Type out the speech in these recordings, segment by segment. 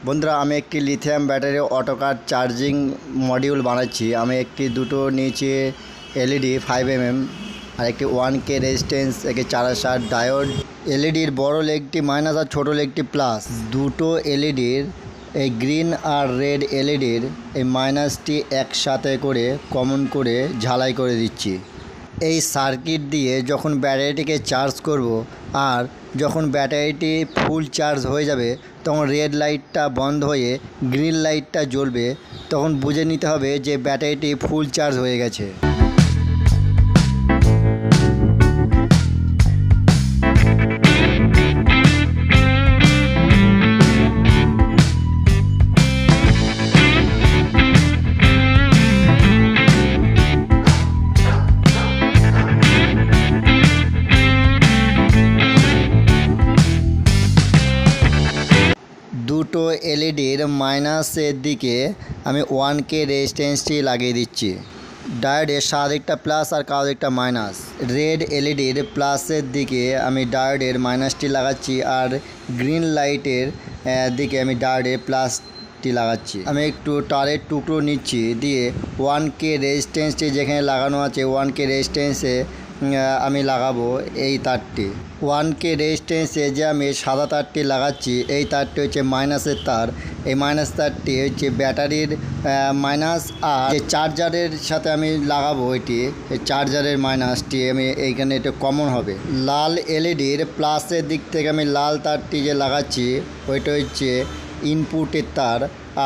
বন্ধুরা আমি একটি লিথিয়াম ব্যাটারি অটোকার চার্জিং মডিউল বানাচ্ছি। আমি দুটো নিচে এলইডি 5mm আর একটি 1K রেজিস্ট্যান্স, একটি 460 ডায়োড, এলইডির বড় লেগটি মাইনাস আর ছোটো লেগটি প্লাস, দুটো এলইডির এই গ্রিন আর রেড এলইডির এই মাইনাসটি একসাথে করে কমন করে ঝালাই করে দিচ্ছি। এই সার্কিট দিয়ে যখন ব্যাটারিটিকে চার্জ করব আর যখন ব্যাটারিটি ফুল চার্জ হয়ে যাবে তখন রেড লাইটটা বন্ধ হয়ে গ্রিন লাইটটা জ্বলবে, তখন বুঝে নিতে হবে যে ব্যাটারিটি ফুল চার্জ হয়ে গেছে। দুটো এলইডির মাইনাসের দিকে আমি 1K রেজিস্ট্যান্সটি লাগিয়ে দিচ্ছি। ডায়োডের সাদা দিকটা প্লাস আর কালো দিকটা মাইনাস। রেড এলইডির প্লাসের দিকে আমি ডায়োডের মাইনাসটি লাগাচ্ছি আর গ্রিন লাইটের দিকে আমি ডায়োডের প্লাসটি লাগাচ্ছি। আমি একটু তারের টুকরো নিচ্ছি, দিয়ে 1K রেজিস্ট্যান্সটি যেখানে লাগানো আছে 1K রেজিস্ট্যান্সে আমি লাগাবো এই তারটি। 1K রেজিস্ট্যান্সে যে আমি সাদা তারটি লাগাচ্ছি এই তারটি হচ্ছে মাইনাসের তার। এই মাইনাস তারটি হচ্ছে ব্যাটারির মাইনাস, আর যে চার্জারের সাথে আমি লাগাবো এটি এই চার্জারের মাইনাসটি আমি এইখানে এটা কমন হবে। লাল এলইডির প্লাসের দিক থেকে আমি লাল তারটি যে লাগাচ্ছি ওইটা হচ্ছে ইনপুটের তার,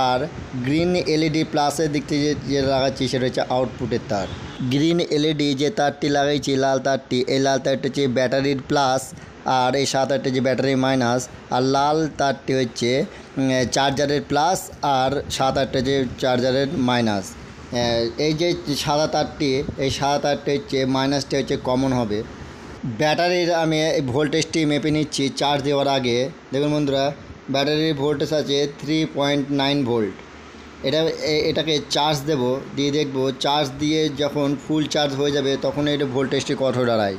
আর গ্রিন এলইডি প্লাসের দিক থেকে যে লাগাচ্ছি সেটা হচ্ছে আউটপুটের তার। গ্রিন এলইডি যে তারটি লাগাইছি লাল তারটি, এই লাল তারটি হচ্ছে ব্যাটারির প্লাস আর এই সাদা তারটি যে ব্যাটারির মাইনাস, আর লাল তারটি হচ্ছে চার্জারের প্লাস আর সাদা তারটি যে চার্জারের মাইনাস। এই যে সাদা তারটি, এই সাদা তারটি হচ্ছে মাইনাসটি হচ্ছে কমন হবে। ব্যাটারির আমি ভোল্টেজটি মেপে নিচ্ছি চার্জ দেওয়ার আগে। দেখুন বন্ধুরা, ব্যাটারির ভোল্টেজ আছে 3.9 ভোল্ট। এটাকে চার্জ দেব, দিয়ে দেখব চার্জ দিয়ে যখন ফুল চার্জ হয়ে যাবে তখন এটা ভোল্টেজটি কত দাঁড়ায়।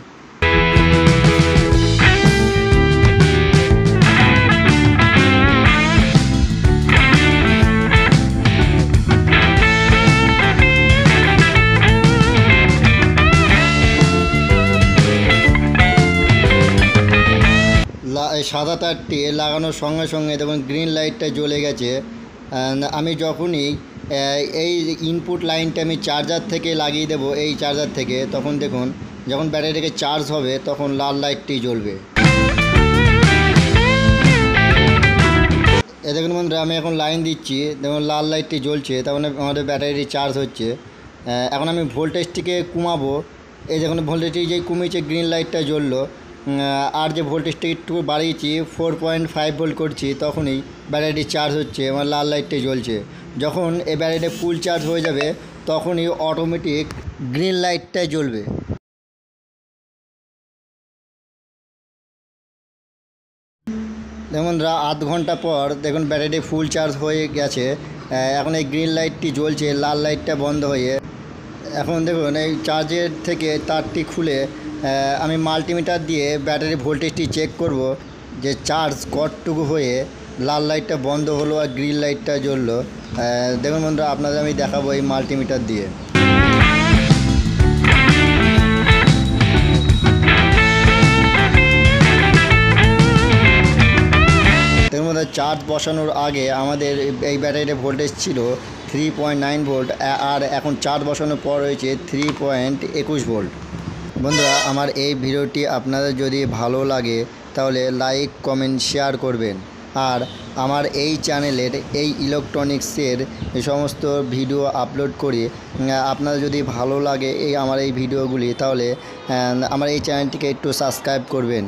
সাদা তারটি লাগানোর সঙ্গে সঙ্গে দেখুন গ্রিন লাইটটা জ্বলে গেছে। আমি যখনই এই ইনপুট লাইনটা আমি চার্জার থেকে লাগিয়ে দেবো এই চার্জার থেকে, তখন দেখুন যখন ব্যাটারিটাকে চার্জ হবে তখন লাল লাইটটি জ্বলবে। দেখুন বন্ধুরা, আমি এখন লাইন দিচ্ছি, দেখুন লাল লাইটটি জ্বলছে, তখন আমাদের ব্যাটারিটি চার্জ হচ্ছে। এখন আমি ভোল্টেজটিকে কমাবো, এই দেখুন ভোল্টেজটি যেই কমিয়েছে গ্রিন লাইটটা জ্বললো, আর যে ভোল্টেজটা একটু বাড়িয়েছি 4.5 ভোল্ট করছি, তখনই ব্যাটারিটি চার্জ হচ্ছে, আমার লাল লাইটটি জ্বলছে। যখন এই ব্যাটারিটা ফুল চার্জ হয়ে যাবে তখনই অটোমেটিক গ্রিন লাইটটা জ্বলবে। দেখুন আধ ঘন্টা পর দেখুন ব্যাটারিটি ফুল চার্জ হয়ে গেছে। এখন এই গ্রিন লাইটটি জ্বলছে, লাল লাইটটা বন্ধ হয়ে। এখন দেখুন এই চার্জের থেকে তারটি খুলে আমি মাল্টিমিটার দিয়ে ব্যাটারি ভোল্টেজটি চেক করব যে চার্জ কতটুকু হয়ে লাল লাইটটা বন্ধ হলো আর গ্রিন লাইটটা জ্বললো। দেখুন বন্ধুরা, আপনাদের আমি দেখাবো এই মাল্টিমিটার দিয়ে। দেখুন বন্ধুরা, চার্জ বসানোর আগে আমাদের এই ব্যাটারিতে ভোল্টেজ ছিল 3.9 ভোল্ট, আর এখন চার্জ বসানোর পর হয়েছে 3.21 ভোল্ট। বন্ধুরা, আমার এই ভিডিওটি আপনাদের যদি ভালো লাগে তাহলে লাইক কমেন্ট শেয়ার করবেন, আর আমার এই চ্যানেলের এই ইলেকট্রনিক্সের সমস্ত ভিডিও আপলোড করি। আপনাদের যদি ভালো লাগে আমার এই ভিডিওগুলি তাহলে আমার এই চ্যানেলটিকে একটু সাবস্ক্রাইব করবেন।